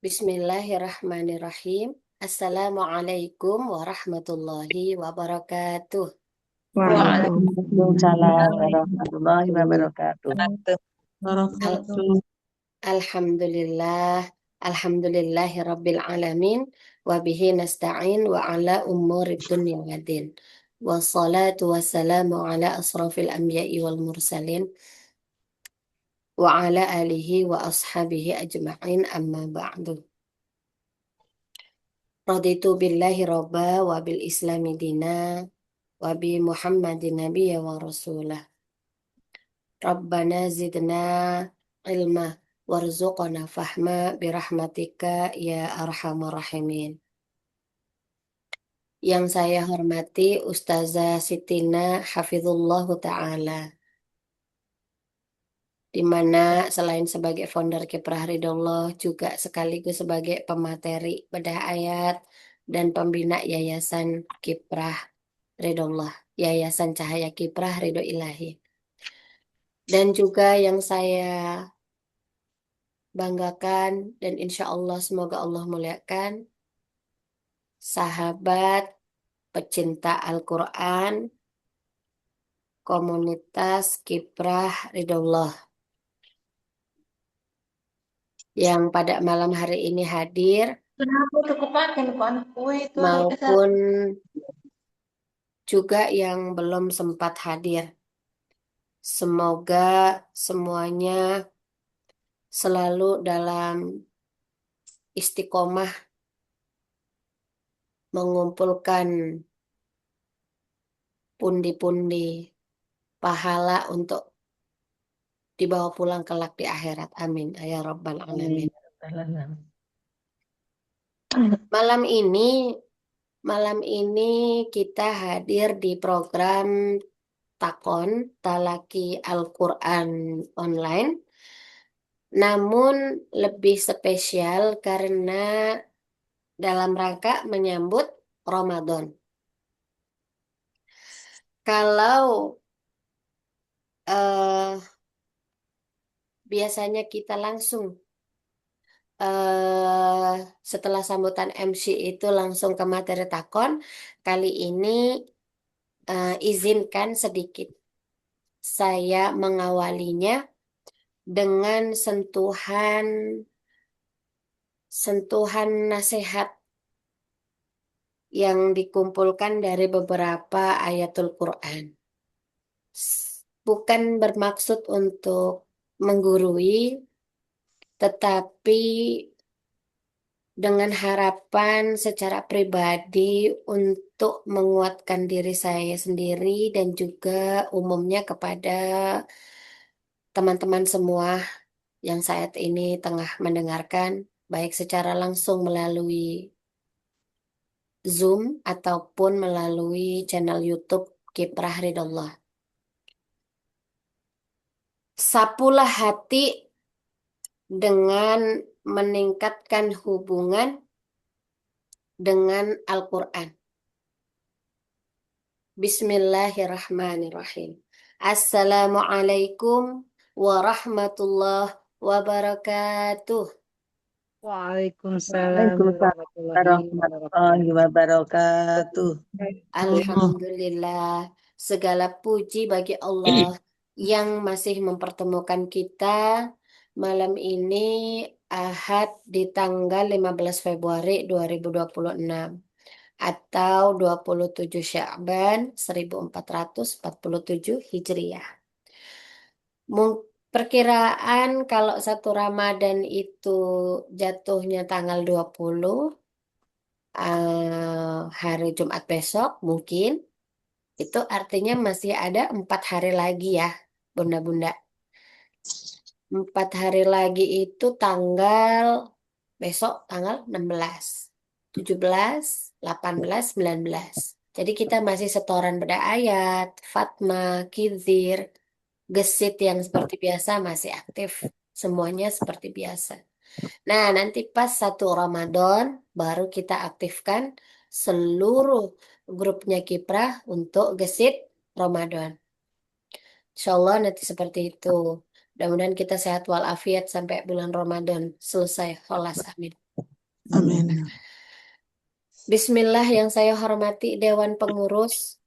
Bismillahirrahmanirrahim. Assalamualaikum warahmatullahi wabarakatuh. Waalaikumsalam warahmatullahi wabarakatuh. Al- Wabarakatuh. Alhamdulillah, alhamdulillahi rabbil alamin, wa bihi nasta'in wa ala umuri dunya waddin. Wassalatu wassalamu ala asrafil anbiya'i wal mursalin wa ala alihi wa ashabihi ajma'in amma ba'du. Raditu billahi robba wa bil islami dina wa bi Muhammadin nabiyya wa rasulah. Rabbana zidna ilma warzuqna fahma birahmatika ya arhamar rahimin. Yang saya hormati Ustazah Sitina Hafizullahu Ta'ala, di mana selain sebagai founder Kiprah Ridhollah juga sekaligus sebagai pemateri bedah ayat dan pembina Yayasan Kiprah Ridhollah, Yayasan Cahaya Kiprah Ridho Ilahi. Dan juga yang saya banggakan dan insya Allah semoga Allah muliakan sahabat pecinta Al-Quran komunitas Kiprah Ridhollah yang pada malam hari ini hadir Kenapa tuh kepakai lupa kue itu maupun juga yang belum sempat hadir. Semoga semuanya selalu dalam istiqomah mengumpulkan pundi-pundi pahala untuk dibawa pulang kelak di akhirat. Amin. Ya Rabbal Alamin. Malam ini, malam ini kita hadir di program Takon Talaki Al-Quran online. Namun lebih spesial karena dalam rangka menyambut Ramadan. Kalau biasanya kita langsung setelah sambutan MC itu langsung ke materi takon, kali ini izinkan sedikit saya mengawalinya dengan sentuhan nasihat yang dikumpulkan dari beberapa ayatul Quran. Bukan bermaksud untuk menggurui, tetapi dengan harapan secara pribadi untuk menguatkan diri saya sendiri dan juga umumnya kepada teman-teman semua yang saat ini tengah mendengarkan, baik secara langsung melalui Zoom ataupun melalui channel YouTube Kiprah Ridhollah. Sapulah hati dengan meningkatkan hubungan dengan Al-Quran. Bismillahirrahmanirrahim. Assalamualaikum warahmatullahi wabarakatuh. Waalaikumsalam Waalaikumsalam warahmatullahi warahmatullahi wabarakatuh. wabarakatuh. Alhamdulillah, segala puji bagi Allah yang masih mempertemukan kita malam ini Ahad di tanggal 15 Februari 2026 atau 27 Sya'ban 1447 Hijriah. Perkiraan kalau satu Ramadan itu jatuhnya tanggal 20 hari Jumat besok mungkin. Itu artinya masih ada 4 hari lagi ya, bunda-bunda. 4 hari lagi itu besok tanggal 16, 17, 18, 19. Jadi kita masih setoran beda ayat, Fatma, Kizir, Gesit yang seperti biasa masih aktif. Semuanya seperti biasa. Nah, nanti pas 1 Ramadan baru kita aktifkan seluruh grupnya Kiprah untuk Gesit Ramadan. Insya Allah nanti seperti itu. Mudah-mudahan kita sehat walafiat sampai bulan Ramadan selesai. Kholas, amin. Amin. Bismillah, yang saya hormati Dewan Pengurus,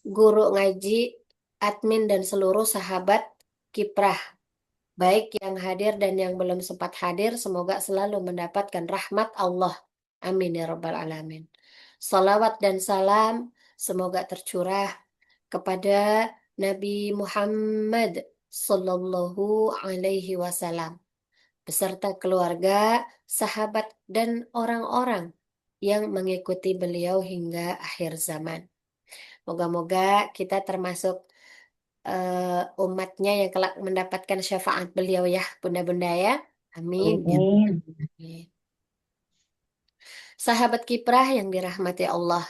guru ngaji, admin, dan seluruh sahabat kiprah. Baik yang hadir dan yang belum sempat hadir, semoga selalu mendapatkan rahmat Allah. Amin ya Rabbal Alamin. Salawat dan salam semoga tercurah kepada Nabi Muhammad Sallallahu Alaihi Wasallam beserta keluarga, sahabat, dan orang-orang yang mengikuti beliau hingga akhir zaman. Moga-moga kita termasuk umatnya yang kelak mendapatkan syafaat beliau ya, bunda-bunda ya. Amin. Amin. Amin. Sahabat kiprah yang dirahmati Allah,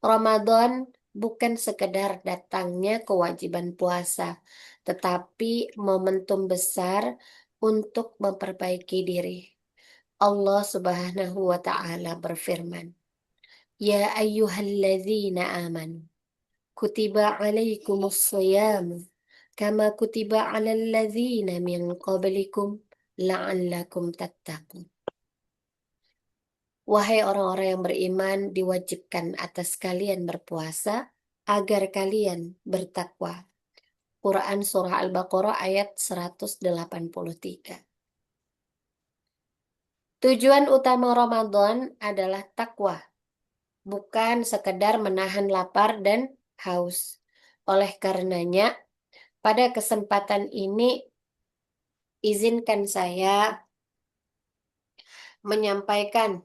Ramadan bukan sekedar datangnya kewajiban puasa, tetapi momentum besar untuk memperbaiki diri. Allah Subhanahu wa taala berfirman, "Ya ayyuhalladzina amanu, kutiba alaikumus shiyam kama kutiba alal ladzina min qablikum la'allakum tattaqun." Wahai orang-orang yang beriman, diwajibkan atas kalian berpuasa agar kalian bertakwa. Quran Surah Al-Baqarah ayat 183. Tujuan utama Ramadan adalah takwa, bukan sekedar menahan lapar dan haus. Oleh karenanya, pada kesempatan ini, izinkan saya menyampaikan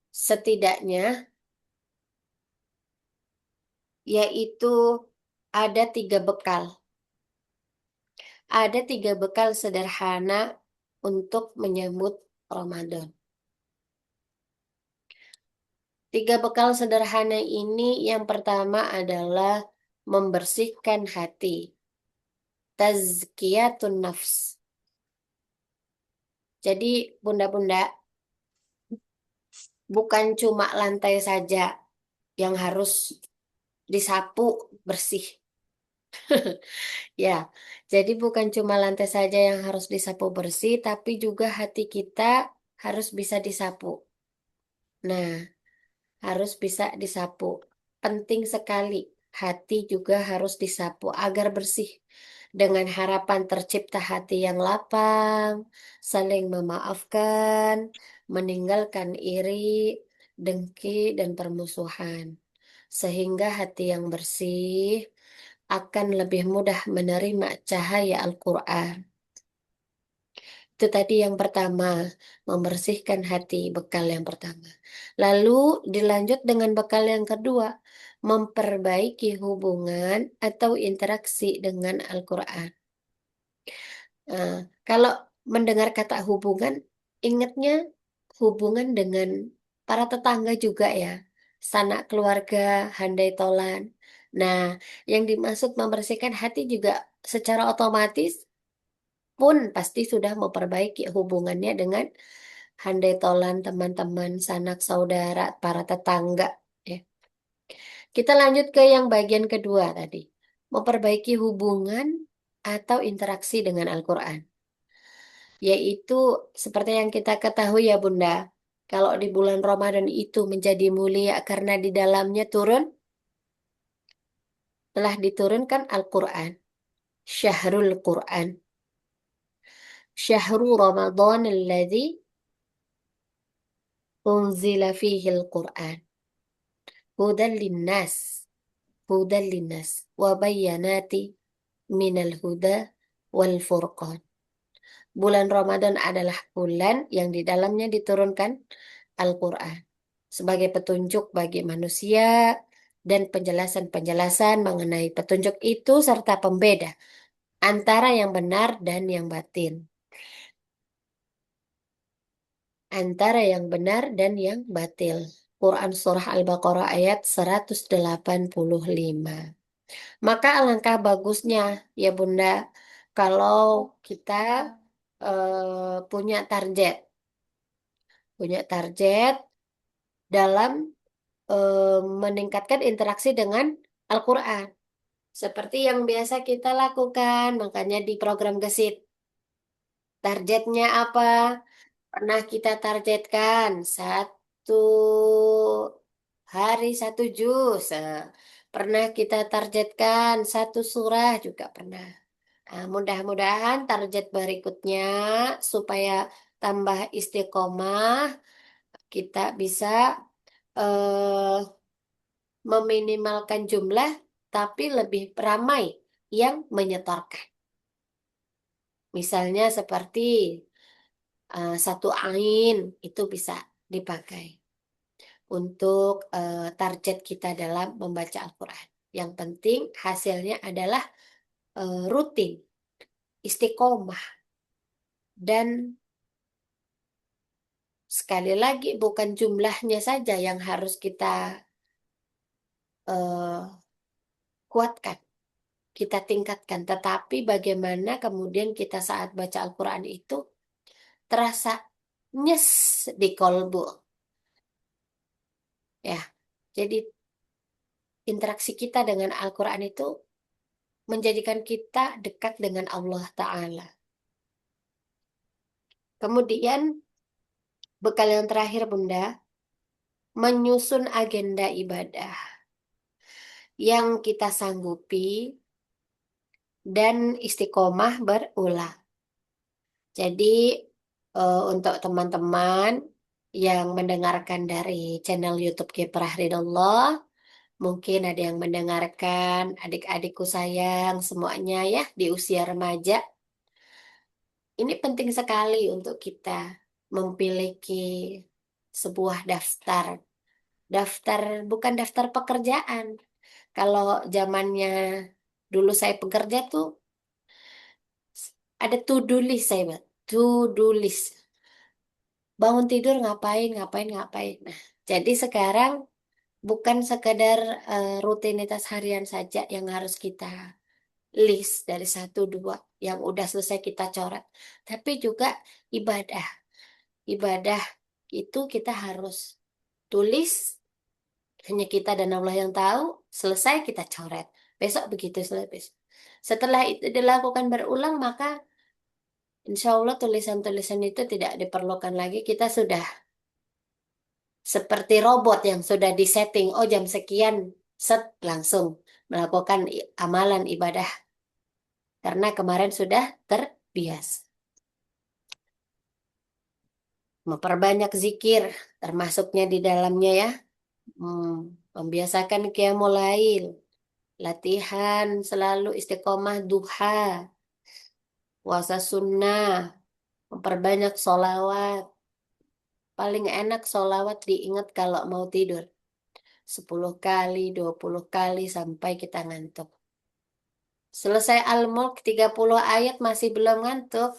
setidaknya, yaitu ada 3 bekal. Ada 3 bekal sederhana untuk menyambut Ramadan. 3 bekal sederhana ini yang pertama adalah membersihkan hati. Tazkiyatun nafs. Jadi bunda-bunda, bukan cuma lantai saja yang harus disapu bersih. Ya, jadi bukan cuma lantai saja yang harus disapu bersih, tapi juga hati kita harus bisa disapu. Nah, harus bisa disapu. Penting sekali, hati juga harus disapu agar bersih. Dengan harapan tercipta hati yang lapang, saling memaafkan, meninggalkan iri, dengki, dan permusuhan. Sehingga hati yang bersih akan lebih mudah menerima cahaya Al-Quran. Itu tadi yang pertama, membersihkan hati, bekal yang pertama. Lalu dilanjut dengan bekal yang kedua, memperbaiki hubungan atau interaksi dengan Al-Quran. Nah, kalau mendengar kata hubungan, ingatnya hubungan dengan para tetangga juga ya, sanak keluarga, handai tolan. Nah, yang dimaksud membersihkan hati juga secara otomatis pun pasti sudah memperbaiki hubungannya dengan handai tolan, teman-teman, sanak saudara, para tetangga. Ya. Kita lanjut ke yang bagian kedua tadi, memperbaiki hubungan atau interaksi dengan Al-Quran. Yaitu seperti yang kita ketahui ya Bunda, kalau di bulan Ramadan itu menjadi mulia karena di dalamnya telah diturunkan Al-Quran. Syahrul Quran. Syahrul Ramadan alladzi unzila fihi Al-Quran. Hudan linnas. Hudan linnas. Wa bayyanati minal huda wal furqan. Bulan Ramadan adalah bulan yang di dalamnya diturunkan Al-Quran sebagai petunjuk bagi manusia dan penjelasan-penjelasan mengenai petunjuk itu serta pembeda antara yang benar dan yang batin. Antara yang benar dan yang batil. Quran Surah Al-Baqarah ayat 185. Maka alangkah bagusnya ya Bunda kalau kita punya target. Punya target dalam meningkatkan interaksi dengan Al-Quran. Seperti yang biasa kita lakukan, makanya di program Gesit. Targetnya apa? Pernah kita targetkan satu hari satu juz. Pernah kita targetkan satu surah juga pernah. Nah, mudah-mudahan target berikutnya supaya tambah istiqomah kita bisa eh, meminimalkan jumlah tapi lebih ramai yang menyetorkan. Misalnya seperti satu ain itu bisa dipakai untuk target kita dalam membaca Al-Quran. Yang penting hasilnya adalah rutin, istiqomah, dan sekali lagi bukan jumlahnya saja yang harus kita eh, kuatkan, kita tingkatkan, tetapi bagaimana kemudian kita saat baca Al-Quran itu terasa nyes di kolbu, ya. Jadi interaksi kita dengan Al-Quran itu menjadikan kita dekat dengan Allah Ta'ala. Kemudian bekal yang terakhir Bunda, menyusun agenda ibadah yang kita sanggupi dan istiqomah berulang. Jadi untuk teman-teman yang mendengarkan dari channel YouTube Kiprah Ridhollah, mungkin ada yang mendengarkan adik-adikku sayang semuanya ya di usia remaja. Ini penting sekali untuk kita memiliki sebuah daftar. Daftar bukan daftar pekerjaan. Kalau zamannya dulu saya bekerja tuh ada to-do list saya buat. To-do list. Bangun tidur ngapain, ngapain, ngapain. Nah, jadi sekarang bukan sekedar rutinitas harian saja yang harus kita list dari satu dua yang udah selesai kita coret, tapi juga ibadah. Ibadah itu kita harus tulis, hanya kita dan Allah yang tahu, selesai kita coret. Besok begitu selesai. Setelah itu dilakukan berulang, maka insya Allah tulisan-tulisan itu tidak diperlukan lagi. Kita sudah seperti robot yang sudah disetting, oh jam sekian, set langsung melakukan amalan ibadah. Karena kemarin sudah terbiasa. Memperbanyak zikir, termasuknya di dalamnya ya. Hmm, membiasakan qiyamul lail, latihan selalu istiqomah duha, puasa sunnah, memperbanyak solawat. Paling enak solawat diingat kalau mau tidur. 10 kali, 20 kali sampai kita ngantuk. Selesai Al-Mulk 30 ayat masih belum ngantuk,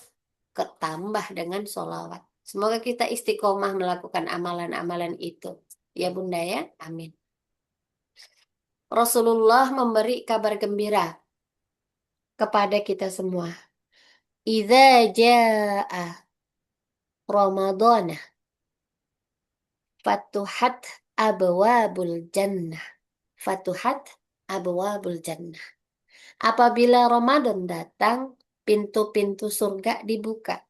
ketambah dengan solawat. Semoga kita istiqomah melakukan amalan-amalan itu. Ya Bunda ya, amin. Rasulullah memberi kabar gembira kepada kita semua. Idza jaa Ramadana fatuhat abwabul jannah. Fatuhat abwabul jannah. Apabila Ramadan datang, pintu-pintu surga dibuka.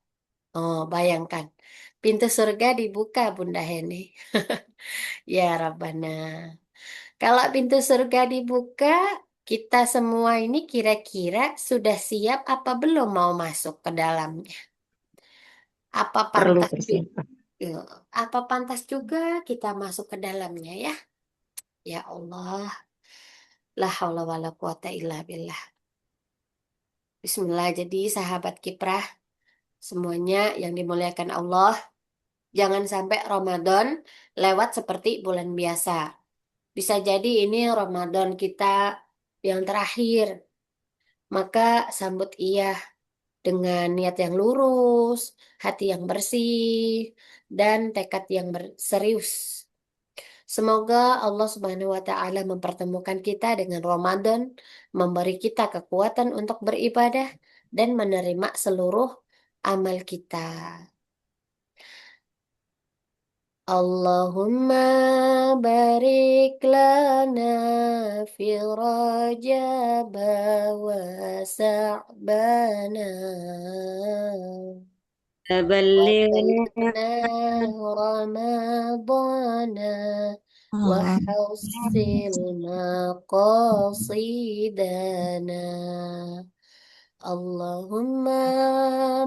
Oh, bayangkan. Pintu surga dibuka, Bunda Heni. Ya Rabbana. Kalau pintu surga dibuka, kita semua ini kira-kira sudah siap apa belum mau masuk ke dalamnya? Apa Perlu pantas juga? persiapan. Apa pantas juga kita masuk ke dalamnya ya? Ya Allah, la haula wala quwata illa billah. Bismillah, jadi sahabat kiprah, semuanya yang dimuliakan Allah, jangan sampai Ramadan lewat seperti bulan biasa. Bisa jadi ini Ramadan kita yang terakhir. Maka sambut ia dengan niat yang lurus, hati yang bersih, dan tekad yang serius. Semoga Allah Subhanahu wa Ta'ala mempertemukan kita dengan Ramadan, memberi kita kekuatan untuk beribadah, dan menerima seluruh amal kita. Allahumma barik lana fi Rajab wa Sa'bana بلغنا وبلغنا رمضان وحسن مقاصدنا اللهم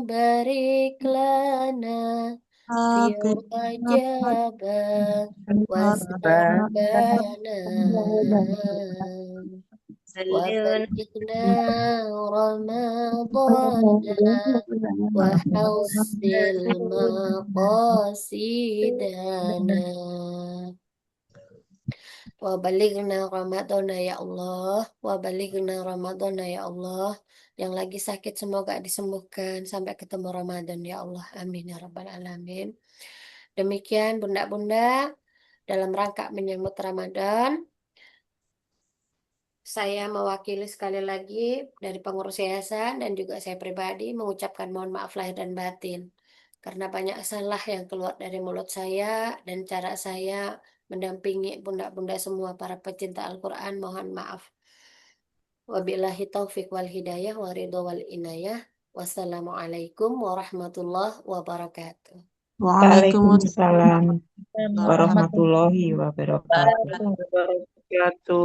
بارك لنا في رجب وشعبان بلغنا وبلغنا رمضان وحسن مقاصدنا Wabalighna Ramadana ya Allah. Wabalighna Ramadana ya Allah. Yang lagi sakit semoga disembuhkan sampai ketemu Ramadan ya Allah. Amin ya Rabbal Alamin. Demikian bunda-bunda dalam rangka menyambut Ramadan. Saya mewakili sekali lagi dari pengurus yayasan dan juga saya pribadi mengucapkan mohon maaf lahir dan batin. Karena banyak salah yang keluar dari mulut saya dan cara saya mendampingi bunda-bunda semua para pecinta Al-Quran. Mohon maaf. Wabillahi taufiq wal hidayah wa ridho wal inayah. Wassalamualaikum warahmatullahi wabarakatuh. Waalaikumsalam warahmatullahi wabarakatuh. Wabarakatuh.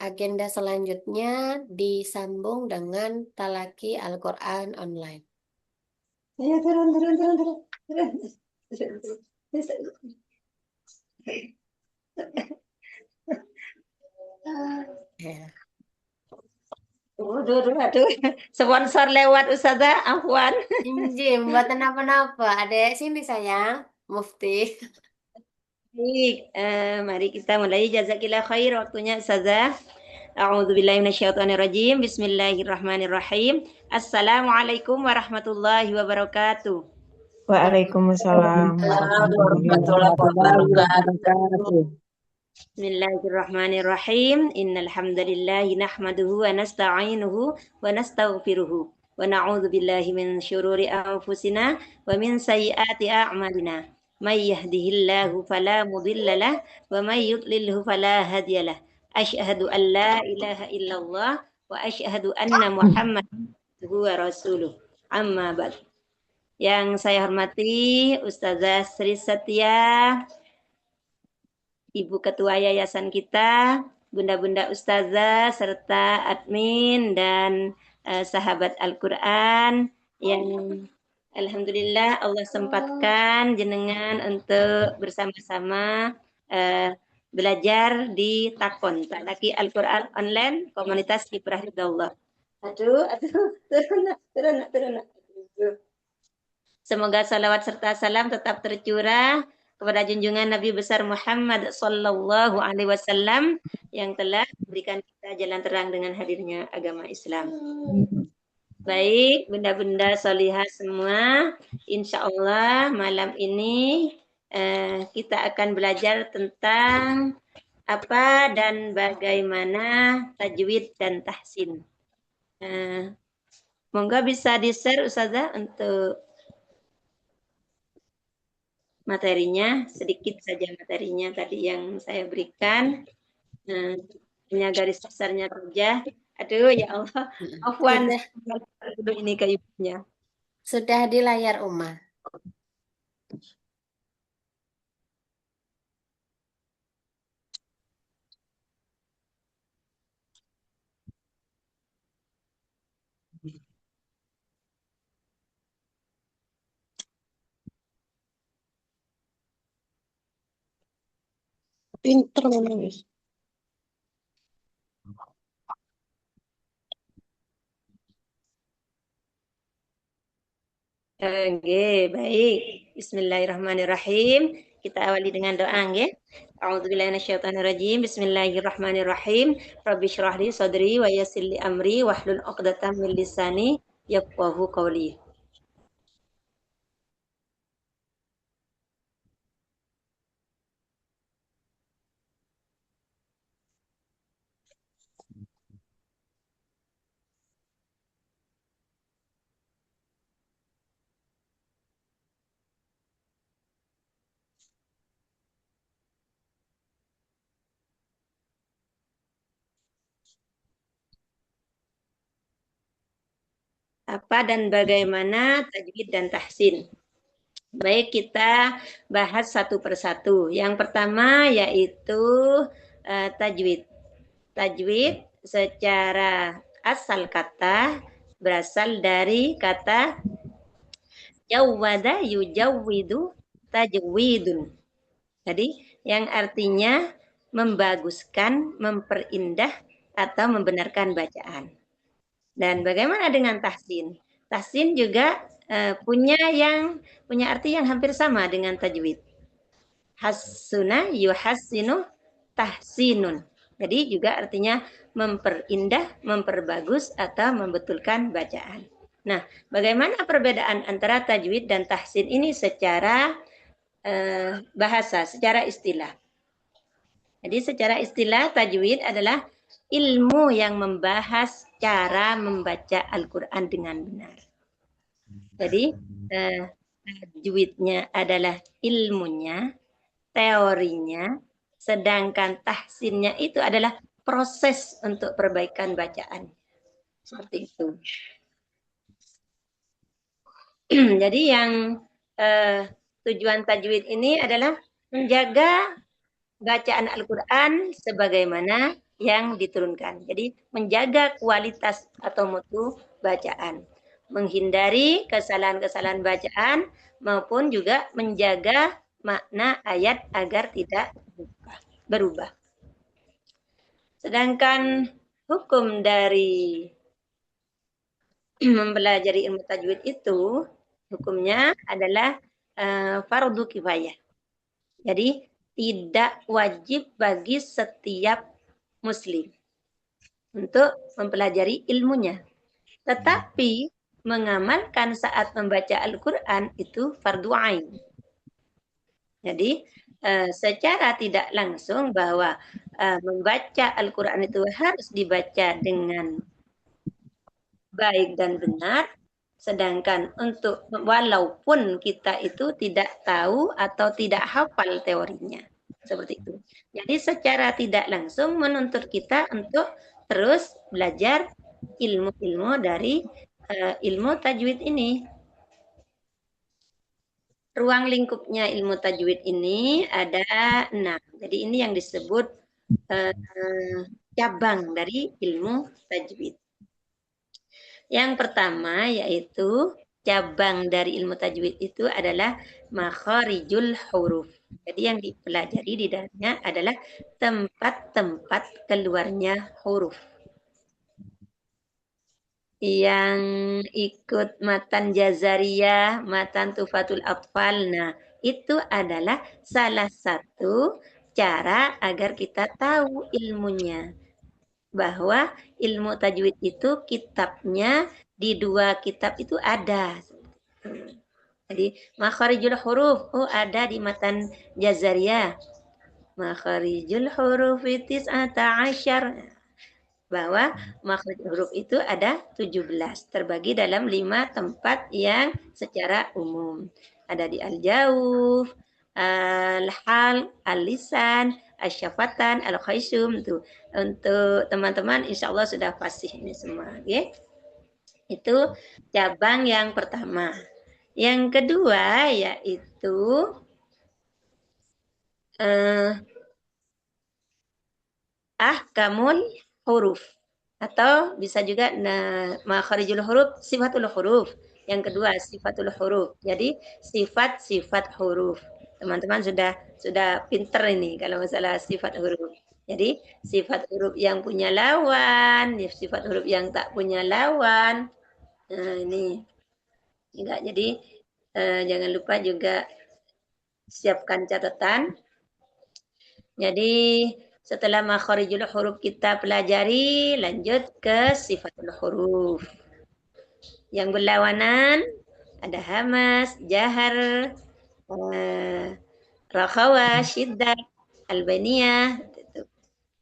Agenda selanjutnya disambung dengan Talaki Al-Quran online. Ya, turun, turun, turun, turun, turun. Ya. Aduh. Sponsor lewat Ustazah, Afwan. Injim, buatan apa-apa. Adek sini sayang, Mufti. Baik, mari kita mulai. Jazakillah khair waktunya Ustazah. A'udzubillahi minasyaitonirrajim. Bismillahirrahmanirrahim. Assalamualaikum warahmatullahi wabarakatuh. Waalaikumsalam warahmatullahi Warahmatullahi wabarakatuh. wabarakatuh. Bismillahirrahmanirrahim. Innal hamdalillahi nahmaduhu wa nasta'inuhu wa nastaghfiruhu wa na'udzu billahi min syururi anfusina wa min sayyiati a'malina. May yahdihillahu fala mudilla lah wa may yudlilhu fala hadiyalah. Asyhadu an la ilaha illallah wa asyhadu anna Muhammadan wa rasuluh. Amma ba'd. Yang saya hormati Ustazah Sri Setia, Ibu Ketua Yayasan kita, Bunda-Bunda Ustazah, serta admin dan sahabat Al-Quran yang Alhamdulillah Allah sempatkan jenengan untuk bersama-sama belajar di Takon, Talaki Al-Quran Online, Komunitas Kiprah Ridallah. Aduh, turun. Semoga salawat serta salam tetap tercurah kepada junjungan Nabi besar Muhammad sallallahu alaihi wasallam yang telah memberikan kita jalan terang dengan hadirnya agama Islam. Baik, bunda-bunda solihah semua, insya Allah malam ini kita akan belajar tentang apa dan bagaimana tajwid dan tahsin. Monggo bisa di-share Ustazah untuk materinya, sedikit saja materinya tadi yang saya berikan. Hanya garis besarnya saja. Aduh ya Allah, Afwan dulu ini ke ibunya. Sudah di layar Uma. Pinter memang. Oke, baik. Bismillahirrahmanirrahim. Kita awali dengan doa nggih. A'udzubillahi minasyaitonirrajim. Bismillahirrahmanirrahim. Rabbi shrah li sadri wa yassir li amri wahlul 'uqdatam min lisani yafqahu qawli. Apa dan bagaimana tajwid dan tahsin. Baik, kita bahas satu persatu. Yang pertama yaitu tajwid. Tajwid secara asal kata berasal dari kata jawwada yujawwidu tajwidun. Jadi yang artinya membaguskan, memperindah atau membenarkan bacaan. Dan bagaimana dengan tahsin? Tahsin juga punya arti yang hampir sama dengan tajwid. Hassuna yuhassinu tahsinun. Jadi juga artinya memperindah, memperbagus atau membetulkan bacaan. Nah, bagaimana perbedaan antara tajwid dan tahsin ini secara bahasa, secara istilah? Jadi secara istilah tajwid adalah ilmu yang membahas cara membaca Al-Quran dengan benar. Jadi tajwidnya adalah ilmunya, teorinya, sedangkan tahsinnya itu adalah proses untuk perbaikan bacaan. Seperti itu. Jadi yang tujuan tajwid ini adalah menjaga bacaan Al-Quran sebagaimana yang diturunkan. Jadi menjaga kualitas atau mutu bacaan. Menghindari kesalahan-kesalahan bacaan maupun juga menjaga makna ayat agar tidak berubah. Sedangkan hukum dari mempelajari ilmu tajwid itu, hukumnya adalah fardu kifayah. Jadi tidak wajib bagi setiap muslim untuk mempelajari ilmunya. Tetapi mengamalkan saat membaca Al-Quran itu fardu ain. Jadi secara tidak langsung bahwa membaca Al-Quran itu harus dibaca dengan baik dan benar, sedangkan untuk walaupun kita itu tidak tahu atau tidak hafal teorinya. Seperti itu. Jadi secara tidak langsung menuntut kita untuk terus belajar ilmu-ilmu dari ilmu tajwid ini. Ruang lingkupnya ilmu tajwid ini ada 6. Jadi ini yang disebut cabang dari ilmu tajwid. Yang pertama yaitu cabang dari ilmu tajwid itu adalah makharijul huruf. Jadi yang dipelajari di dalamnya adalah tempat-tempat keluarnya huruf. Yang ikut matan jazariyah, matan tufatul atfal, nah itu adalah salah satu cara agar kita tahu ilmunya. Bahwa ilmu tajwid itu kitabnya di 2 kitab itu ada. Jadi makharijul huruf ada di matan jazariyah. Makharijul huruf 19 bahwa makhraj huruf itu ada 17 terbagi dalam 5 tempat yang secara umum. Ada di al-jawf, al-hal, al-lisan, al-syafatan, al-khaysum tuh. Untuk teman-teman insya Allah sudah fasih ini semua, okay? Itu cabang yang pertama. Yang kedua yaitu ahkamul huruf atau bisa juga makharijul huruf, sifatul huruf. Yang kedua sifatul huruf. Jadi sifat-sifat huruf. Teman-teman sudah pinter ini kalau masalah sifat huruf. Jadi sifat huruf yang punya lawan, sifat huruf yang tak punya lawan. Nah, ini enggak. Jadi jangan lupa juga siapkan catatan. Jadi setelah makharijul huruf kita pelajari, lanjut ke sifatul huruf. Yang berlawanan ada hamas, jahar, rakhawah, syiddah, albaniyah.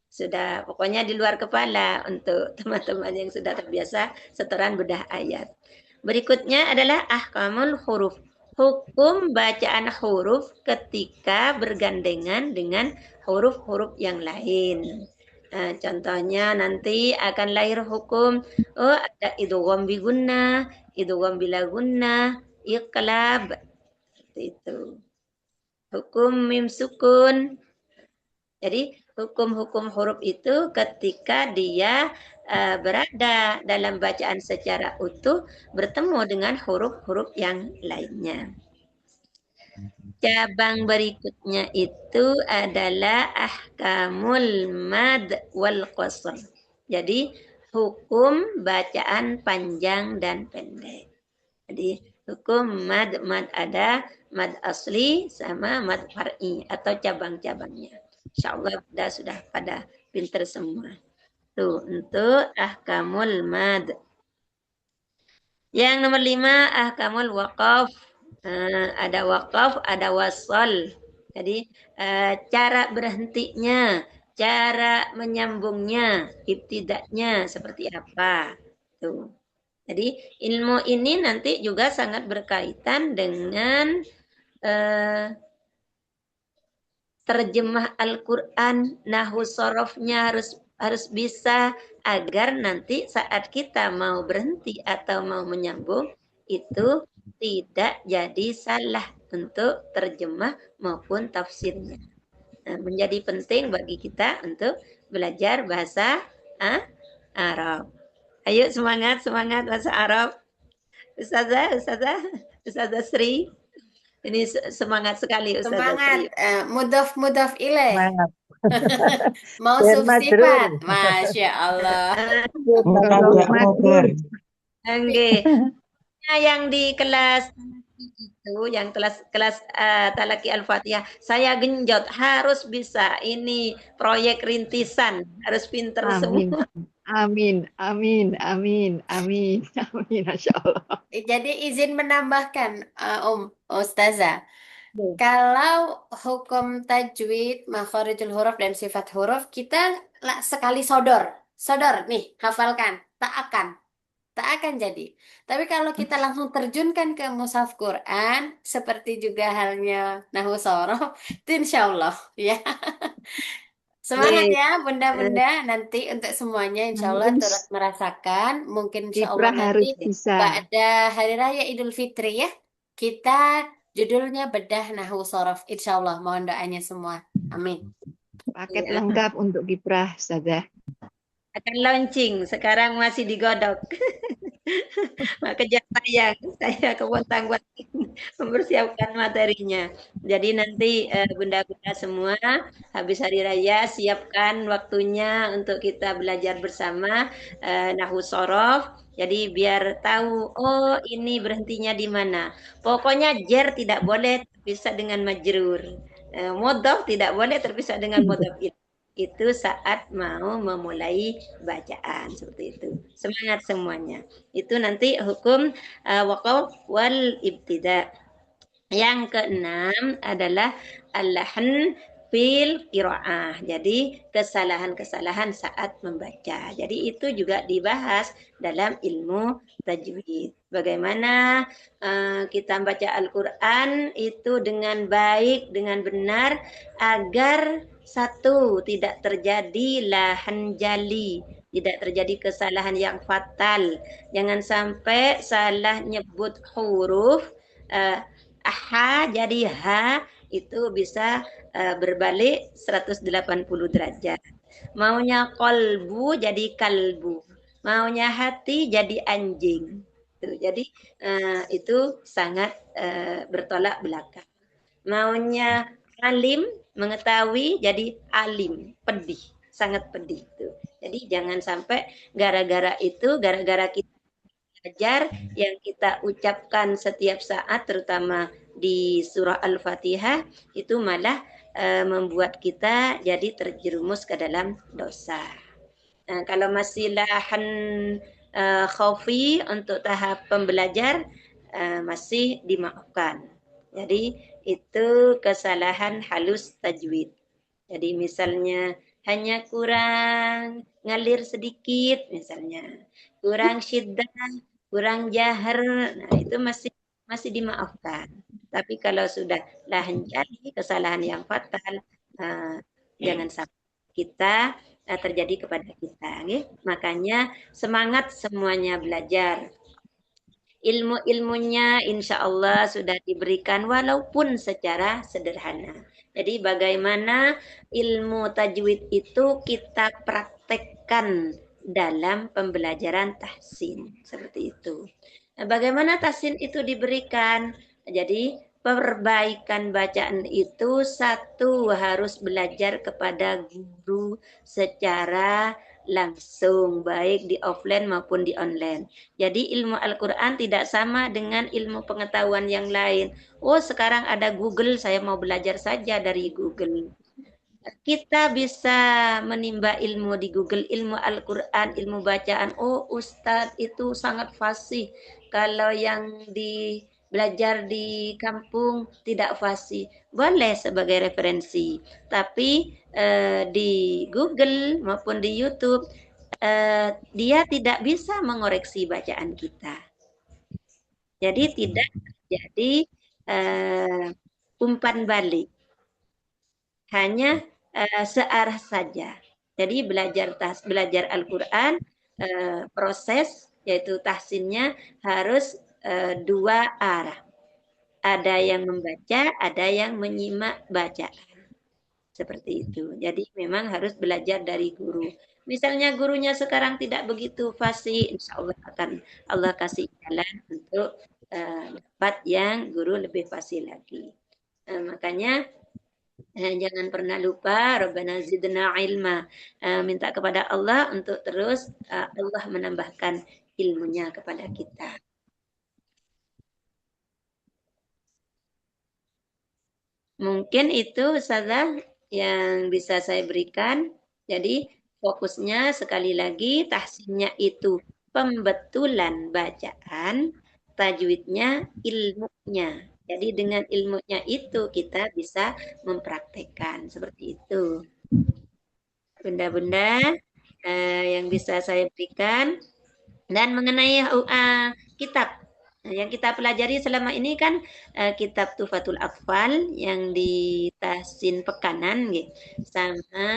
Sudah pokoknya di luar kepala untuk teman-teman yang sudah terbiasa setoran bedah ayat. Berikutnya adalah ahkamul huruf. Hukum bacaan huruf ketika bergandengan dengan huruf-huruf yang lain. Contohnya nanti akan lahir hukum, oh ada idgham bi gunnah, idgham bila gunnah, iqlab, seperti itu. Hukum mim sukun. Jadi hukum-hukum huruf itu ketika dia berada dalam bacaan secara utuh bertemu dengan huruf-huruf yang lainnya. Cabang berikutnya itu adalah ahkamul mad wal qasr. Jadi hukum bacaan panjang dan pendek. Jadi hukum mad ada mad asli sama mad far'i atau cabang-cabangnya. Insyaallah sudah pada pinter semua. Tuh untuk ahkamul mad. Yang nomor 5 ahkamul waqaf. Ada wakaf, ada wasal. Jadi cara berhentinya, cara menyambungnya, ibtidaknya seperti apa. Tuh. Jadi ilmu ini nanti juga sangat berkaitan dengan terjemah Al-Quran, nahwu sorofnya harus bisa agar nanti saat kita mau berhenti atau mau menyambung itu tidak jadi salah untuk terjemah maupun tafsirnya. Nah, menjadi penting bagi kita untuk belajar bahasa Arab. Ayo semangat bahasa Arab. Ustazah Sri. Ini semangat sekali Ustazah Semangat, Sri. mudaf ilaih. Semangat. Mau Dan sifat. madrur. Masya Allah. Mengajak ngobrol. Oke. Yang di kelas itu, yang kelas Talaki Al-Fatihah, saya genjot harus bisa. Ini proyek rintisan, harus pinter semua. Amin. Masya Allah. Jadi izin menambahkan, Ustazah. Kalau hukum tajwid, makharijul huruf dan sifat huruf, kita sekali sodor nih, hafalkan, tak akan jadi. Tapi kalau kita langsung terjunkan ke mushaf Quran, seperti juga halnya nahwu sorof, itu insya Allah ya. Semangat ya bunda-bunda, nanti untuk semuanya insya Allah turut merasakan. Mungkin insya Allah Kiprah harus nanti bisa. pada Hari Raya Idul Fitri ya, kita judulnya bedah nahwu sorof. Insya Allah, mohon doanya semua. Amin. Paket Iya. lengkap untuk kiprah, Ustazah. Akan launching, sekarang masih digodok. Kerja saya kewontang-wontang mempersiapkan materinya. Jadi nanti bunda-bunda semua habis hari raya siapkan waktunya untuk kita belajar bersama nahwu sorof. Jadi biar tahu, oh ini berhentinya di mana. Pokoknya jer tidak boleh terpisah dengan majrur. Mudhaf tidak boleh terpisah dengan mudhaf itu saat mau memulai bacaan seperti itu. Semangat semuanya. Itu nanti hukum waqaf wal ibtida. Yang keenam adalah al-lahn fil qiraah. Jadi kesalahan-kesalahan saat membaca. Jadi itu juga dibahas dalam ilmu tajwid. Bagaimana kita membaca Al-Qur'an itu dengan baik, dengan benar agar satu, tidak terjadi lahan jali, tidak terjadi kesalahan yang fatal. Jangan sampai salah nyebut huruf aha jadi ha itu bisa berbalik 180 derajat. Maunya kolbu jadi kalbu. Maunya hati jadi anjing. Jadi itu sangat bertolak belakang. Maunya alim, mengetahui jadi alim, pedih, sangat pedih itu. Jadi jangan sampai gara-gara kita belajar yang kita ucapkan setiap saat, terutama di surah Al-Fatihah, itu malah membuat kita jadi terjerumus ke dalam dosa. Nah, kalau masih lahan khafi untuk tahap pembelajar masih dimaafkan. Jadi itu kesalahan halus tajwid. Jadi misalnya hanya kurang ngalir sedikit, misalnya kurang syiddah, kurang jahar, nah itu masih dimaafkan. Tapi kalau sudah lahan jali, kesalahan yang fatal, jangan sampai kita terjadi kepada kita. Makanya semangat semuanya belajar. Ilmu-ilmunya insya Allah sudah diberikan walaupun secara sederhana. Jadi bagaimana ilmu tajwid itu kita praktekkan dalam pembelajaran tahsin. Seperti itu. Nah, bagaimana tahsin itu diberikan? Jadi perbaikan bacaan itu satu harus belajar kepada guru secara langsung baik di offline maupun di online. Jadi ilmu Al-Quran tidak sama dengan ilmu pengetahuan yang lain. Oh sekarang ada Google, saya mau belajar saja dari Google. Kita bisa menimba ilmu di Google, ilmu Al-Quran, ilmu bacaan. Oh Ustadz itu sangat fasih. Kalau yang belajar di kampung tidak fasih. Boleh sebagai referensi. Tapi di Google maupun di YouTube, dia tidak bisa mengoreksi bacaan kita. Jadi tidak terjadi umpan balik. Hanya searah saja. Jadi belajar Al-Quran, proses yaitu tahsinnya harus dua arah. Ada yang membaca, ada yang menyimak bacaan. Seperti itu. Jadi memang harus belajar dari guru. Misalnya gurunya sekarang tidak begitu fasih, insya Allah akan Allah kasih jalan untuk dapat yang guru lebih fasih lagi. Makanya jangan pernah lupa Rabbana zidna ilma. Minta kepada Allah untuk terus Allah menambahkan ilmunya kepada kita. Mungkin itu Ustazah yang bisa saya berikan. Jadi fokusnya sekali lagi tahsinnya itu pembetulan bacaan, tajwidnya ilmunya. Jadi dengan ilmunya itu kita bisa mempraktekkan seperti itu. Benda-benda yang bisa saya berikan. Dan mengenai kitab yang kita pelajari selama ini kan kitab Tufatul Atfal yang di Tahsin Pekanan gitu, sama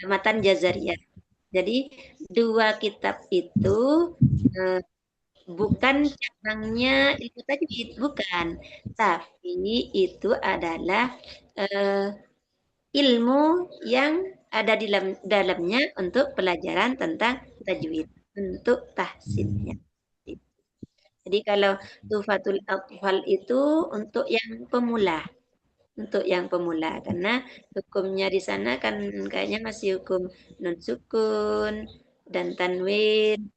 Matan Jazariyah. Jadi dua kitab itu bukan cabangnya ilmu tajwid, bukan, tapi itu adalah ilmu yang ada di dalamnya untuk pelajaran tentang tajwid, untuk tahsinnya. Jadi kalau Tufatul Atfal itu untuk yang pemula, karena hukumnya di sana kan kayaknya masih hukum nun sukun dan tanwin,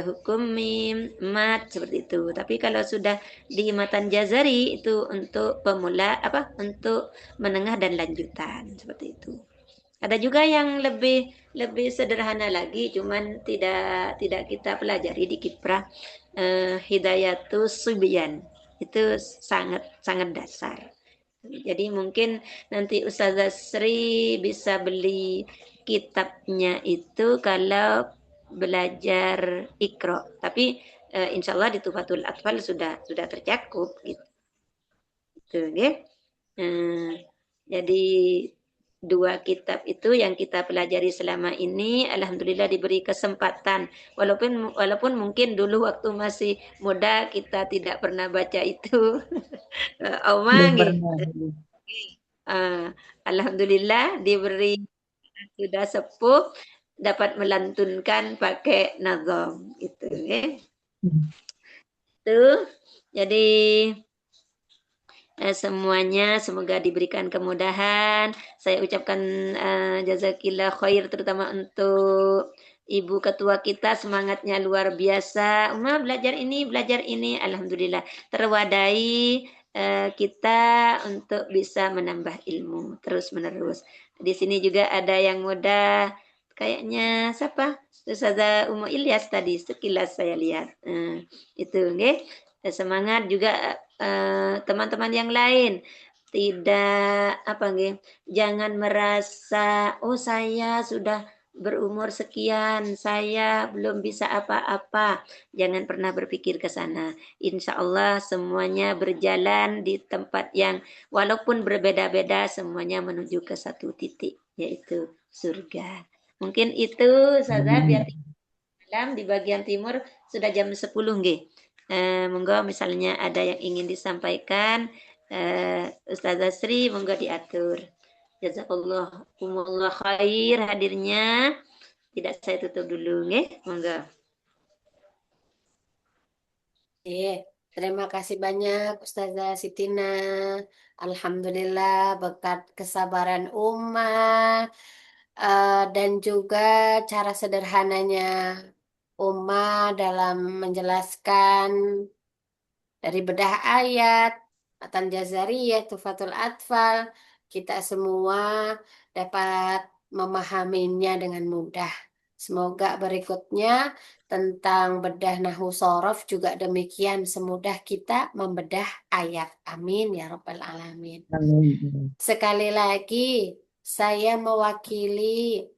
hukum mim, mat seperti itu. Tapi kalau sudah di Matan Jazari itu untuk pemula, untuk menengah dan lanjutan seperti itu. Ada juga yang lebih sederhana lagi, cuman tidak kita pelajari di kiprah, Hidayatus Subyan. Itu sangat dasar. Jadi mungkin nanti Ustazah Sri bisa beli kitabnya itu kalau belajar Iqra. Tapi insya Allah di Tufatul Atfal sudah tercakup gitu. Okay? Jadi dua kitab itu yang kita pelajari selama ini, alhamdulillah diberi kesempatan. Walaupun mungkin dulu waktu masih muda kita tidak pernah baca itu. Alhamdulillah diberi sudah sepuh dapat melantunkan pakai nazam itu, okay? Itu jadi semuanya semoga diberikan kemudahan. Saya ucapkan jazakillah khair terutama untuk Ibu Ketua kita, semangatnya luar biasa. Belajar ini, alhamdulillah terwadai kita untuk bisa menambah ilmu terus menerus. Di sini juga ada yang muda, kayaknya siapa? Ustazah Umu Ilyas tadi sekilas saya lihat. Itu nggih. Semangat juga teman-teman yang lain, tidak jangan merasa saya sudah berumur sekian, saya belum bisa apa-apa. Jangan pernah berpikir ke sana. Insya Allah semuanya berjalan di tempat yang walaupun berbeda-beda, semuanya menuju ke satu titik. yaitu surga. Mungkin itu saja biar malam di bagian timur sudah jam 10 nggih. Monggo misalnya ada yang ingin disampaikan Ustazah Sri monggo diatur. Jazakallahu khair hadirnya. Tidak saya tutup dulu nggih. Monggo. Terima kasih banyak Ustazah Sitina. Alhamdulillah berkat kesabaran ummah dan juga cara sederhananya ummah dalam menjelaskan dari bedah ayat, Matan Jazariyah, Tufatul Atfal, kita semua dapat memahaminya dengan mudah. Semoga berikutnya tentang bedah Nahu Sorof juga demikian semudah kita membedah ayat. Amin ya Rabbal Alamin. Amin. Sekali lagi, saya mewakili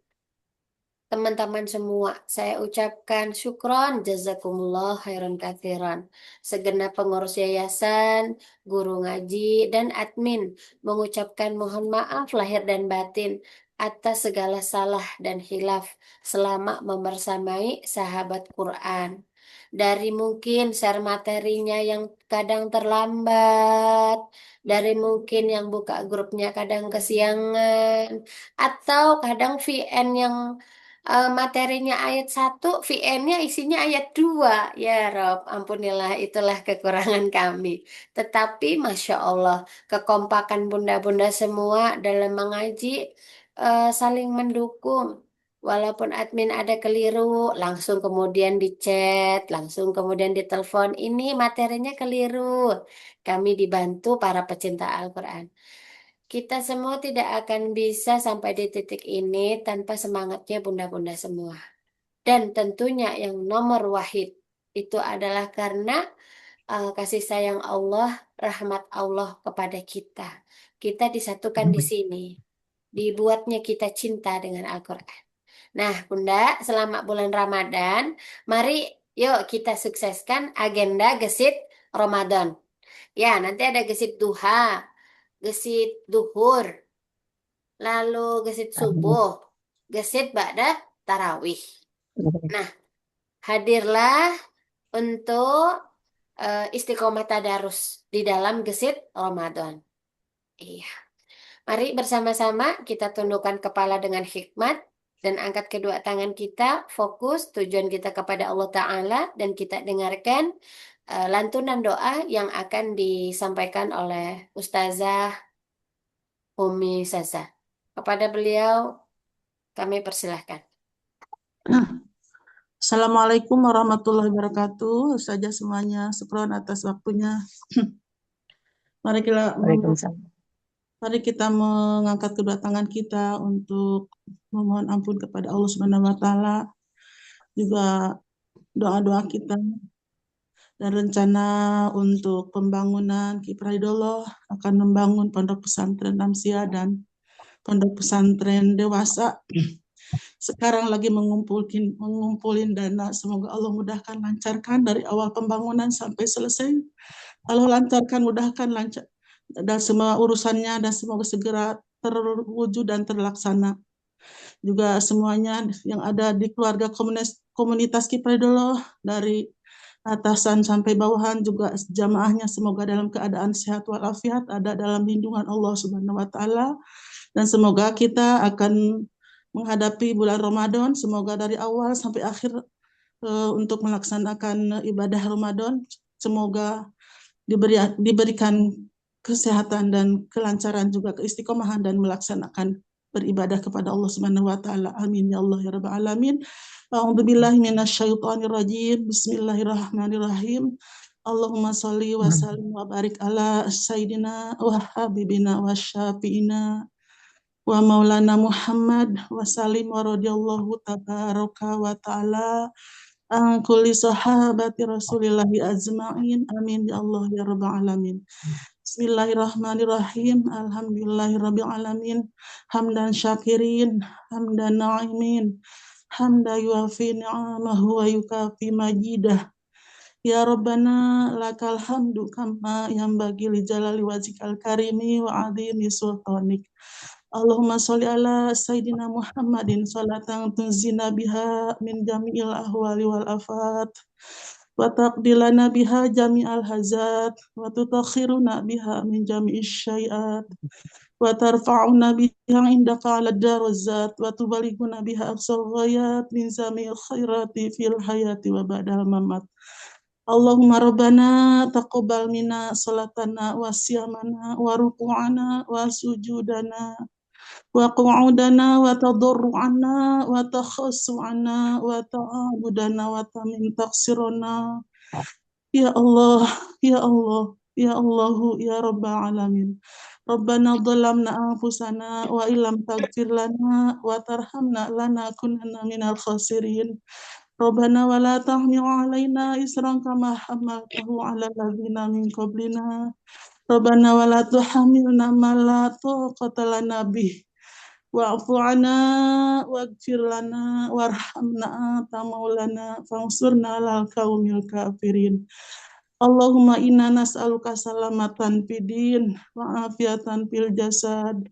teman-teman semua, saya ucapkan syukron, jazakumullah khairan katsiran. Segenap pengurus yayasan, guru ngaji, dan admin mengucapkan mohon maaf lahir dan batin atas segala salah dan khilaf selama membersamai sahabat Quran. Dari mungkin share materinya yang kadang terlambat, dari mungkin yang buka grupnya kadang kesiangan, atau kadang VN yang materinya ayat 1, VN-nya isinya ayat 2. Ya Rob, ampunilah itulah kekurangan kami. Tetapi Masya Allah, kekompakan bunda-bunda semua dalam mengaji saling mendukung. Walaupun admin ada keliru, langsung kemudian di chat, langsung kemudian ditelepon, ini materinya keliru. Kami dibantu para pecinta Al-Quran. Kita semua tidak akan bisa sampai di titik ini tanpa semangatnya bunda-bunda semua. Dan tentunya yang nomor wahid itu adalah karena kasih sayang Allah, rahmat Allah kepada kita. Kita disatukan di sini. Dibuatnya kita cinta dengan Al-Quran. Nah, Bunda, selama bulan Ramadan, mari yuk kita sukseskan agenda gesit Ramadan. Ya, nanti ada gesit duha, gesit duhur, lalu gesit subuh, gesit ba'da tarawih. Nah, hadirlah untuk istiqomah tadarus di dalam gesit Ramadan. Iya. Mari bersama-sama kita tundukkan kepala dengan hikmat dan angkat kedua tangan kita, fokus tujuan kita kepada Allah Ta'ala dan kita dengarkan lantunan doa yang akan disampaikan oleh Ustazah Umi Saza. Kepada beliau kami persilahkan. Assalamualaikum warahmatullahi wabarakatuh. Saja semuanya, syukron atas waktunya. Waalaikumsalam. Mari kita mengangkat kedua tangan kita untuk memohon ampun kepada Allah Subhanahu wa taala. Juga doa-doa kita dan rencana untuk pembangunan Kiprah Hidayah akan membangun pondok pesantren Amsia dan pondok pesantren dewasa. Sekarang lagi mengumpulin dana. Semoga Allah mudahkan, lancarkan dari awal pembangunan sampai selesai. Allah lancarkan, mudahkan, lancar dan semua urusannya, dan semoga segera terwujud dan terlaksana. Juga semuanya yang ada di keluarga komunitas Kiprah Hidayah dari atasan sampai bawahan, juga jamaahnya semoga dalam keadaan sehat walafiat, ada dalam lindungan Allah Subhanahu wa taala, dan semoga kita akan menghadapi bulan Ramadan, semoga dari awal sampai akhir untuk melaksanakan ibadah Ramadan, semoga diberikan kesehatan dan kelancaran, juga keistiqomahan dan melaksanakan beribadah kepada Allah Subhanahu wa taala. Amin ya Allah ya rabbal alamin. A'udzubillahi minasyaitonir rajim. Bismillahirrahmanirrahim. Allahumma shalli wa sallim wa barik ala sayyidina wa habibina wa syafi'ina wa maulana Muhammad wa salim wa radhiyallahu tabaraka wa ta'ala an kulli sahabati rasulillahi azma'in. Amin ya Allah ya rabbal alamin. Bismillahirrahmanirrahim. Alhamdulillahirabbil alamin. Hamdan syakirin, hamdan na'imin, hamda yuafi ni'amahu wa yukafi majidah. Ya Rabbana lakal hamdu kama yang bagi li jalali wajhikal karimi wa azimi sultanik. Allahumma sholli ala Sayyidina Muhammadin salatan tunzina biha min jami'il ahwali wal afat wa taqbilana biha jami'al hazat wa tutakhiruna biha min jami'is syai'at wa tarfa'una biha indaka ala darajat wa tubalighuna biha aqsal ghayat min jami'il khairati fil hayati wa ba'dal mamat. Allahumma rabbana taqabbal minna salatana wa siyamana wa ruku'ana wa sujudana wa qu'udana wa tadarru'ana wa takhassu'ana wa ta'abudana wa tamin taqsirana. Ya Allah, ya Allah, ya Allahu, ya Rabbal Alamin. Rabbana dhalamna anfusana wa illam taghfir lana wa tarhamna lanakunanna minal khasirin. Rabbana wa la tahmil alaina isran kama hamaltahu ala ladzina min qablina. Rabbana wa la tuhammilna ma la taqata lana bih. Wa'fu 'anna waghfir lana warhamna anta maulana fansurna 'alal qaumil kafirin. Allahumma inna nas'aluka salamatan fid din wa afiatan fil jasad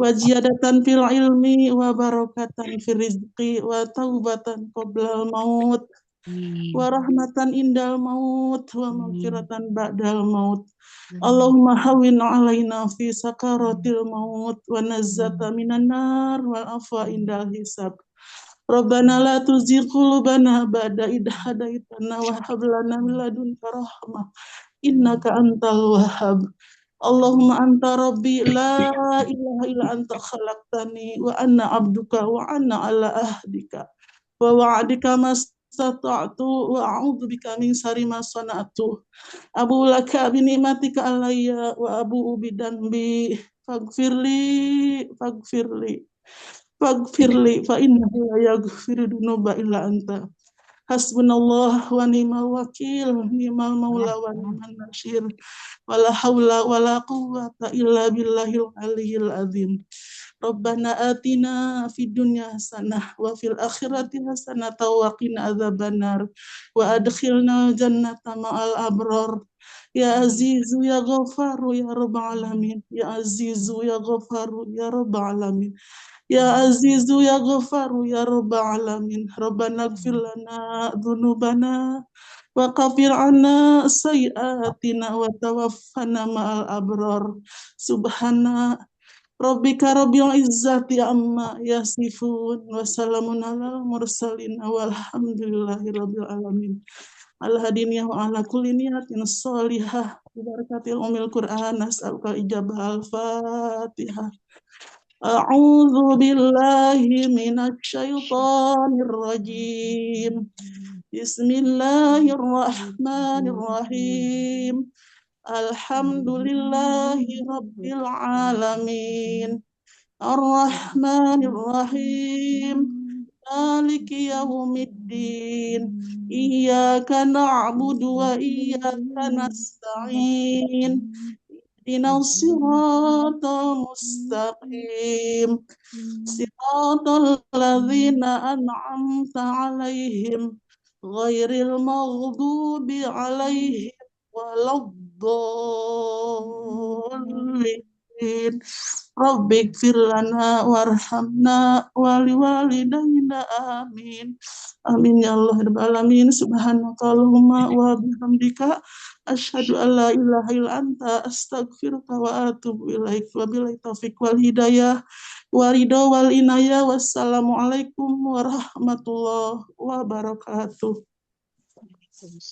wa ziyadatan fil ilmi wa barakatan fil rizqi wa taubatan qoblal maut wa rahmatan indal maut wa maghfiratan ba'dal maut. Allahumma hawwin 'alaina fi sakaratil maut wa nazzata minan nar wal afwa indal hisab. Rabbana la tuzigh qulubana ba'da idh hadaitana wa hab lana min ladunka rahmah innaka antal wahhab. Allahumma anta rabbi la ilaha illa anta khalaqtani wa anna abduka wa anna ala ahdika wa wa'adika mastata'tu wa a'udzu bika min syarri ma sana'tu. Abu laka bi ni'matika alayya wa abu bidanbi faghfirli fa innahu la yaghfiru dzunuba illa anta. Hasbunallah wa ni'mal wakil, ni'mal maula wa ni'man nasir. Wala haula wala quwwata illa billahil aliyyil azim. Rabbana atina fid dunya hasanah wa fil akhirati hasanah wa qina adzabannar wa adkhilna jannata ma'al abrar. Ya Azizu ya Ghafaru ya Rabbal alamin. Ya Azizu ya Ghafaru ya Rabbal alamin. Ya Azizu ya Ghafaru ya Rabbal alamin. Rabbana ighfir lana dzunubana wa kafir anna sayyi'atina wa tawaffana ma'al abrar. Subhana rabbika rabbil izzati amma yasifun wa salamun alal mursalin walhamdulillahi rabbil alamin. Al-hadiniyah wa ala kulli niyatin sholihah bi barakatil umil Qur'an nas'aluka ijabah al-Fatihah. A'udzu billahi minasy syaithanir rajim. Bismillahirrahmanirrahim. Alhamdulillahi rabbil alamin. Ar-Rahmanir-Rahim. Maliki yaumiddin. Iyyaka na'budu wa iyyaka nasta'in. Ihdinas siratal mustaqim. Siratal ladzina an'amta 'alaihim ghairil maghdubi 'alaihim waladdallin. Rabbik firlana warhamna wali walidayna amin. Amin ya Allah rabbal alamin. Subhanaka Allahumma wa bihamdika asyhadu an la ilaha illa anta astaghfiruka wa atubu ilaik. Wabillahi taufiq wal hidayah wa ridha wal inayah. Wassalamualaikum warahmatullahi wabarakatuh.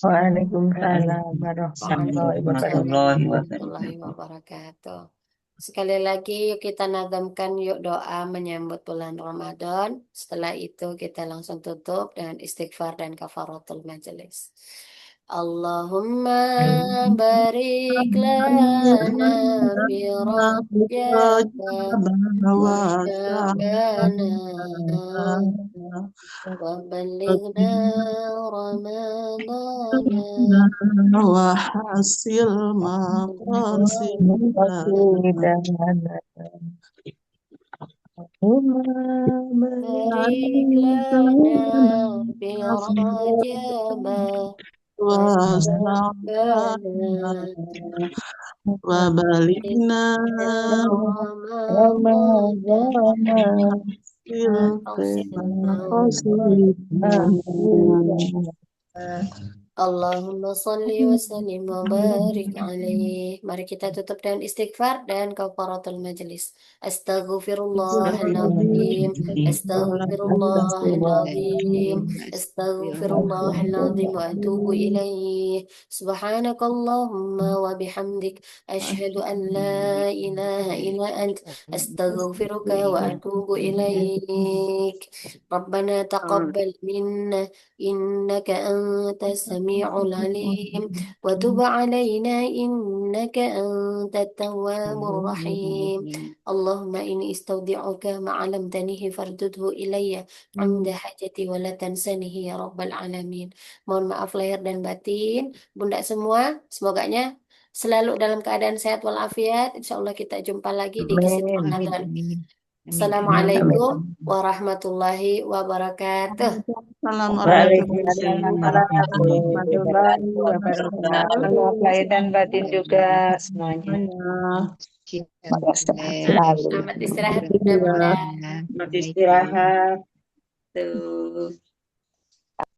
Waalaikumsalam warahmatullahi wabarakatuh. Warahmatullahi wabarakatuh. Sekali lagi yuk kita nadamkan yuk doa menyambut bulan Ramadan. Setelah itu kita langsung tutup dengan istighfar dan kafaratul majelis. Allahumma barik lana fi Rajab wa Sya'bana wa ballighna Ramadana wa hasil maqasidana. barik lana fi Rajab وأسمعنا وبلغنا رمضان Allahumma salli wa sallim wa barik alaih. Mari kita tutup dengan istighfar dan kafaratul majlis. Astaghfirullahaladzim. Astaghfirullahaladzim. Astaghfirullahaladzim wa atubu ilaih. Subhanakallahumma wa bihamdik. Ashhadu an la ilaha illa ant. Astaghfiruka wa atubu ilaik. Rabbana taqabbal minna. إنك أنت السميع العليم وتب علينا إنك أنت التواب الرحيم اللهم إني استودعك ما علمتنيه فارده إلي عند حاجتي ولا تنسنيه يا رب العالمين. Mohon maaf lahir dan batin Bunda semua, semoganya selalu dalam keadaan sehat walafiat. Insya Allah kita jumpa lagi di kesempatan lain. Assalamualaikum warahmatullahi wabarakatuh. Assalamualaikum Waalaikumsalam warahmatullahi wabarakatuh. Maaf lahir dan batin juga semuanya. Selamat istirahat Bunda. Selamat istirahat. Tuh.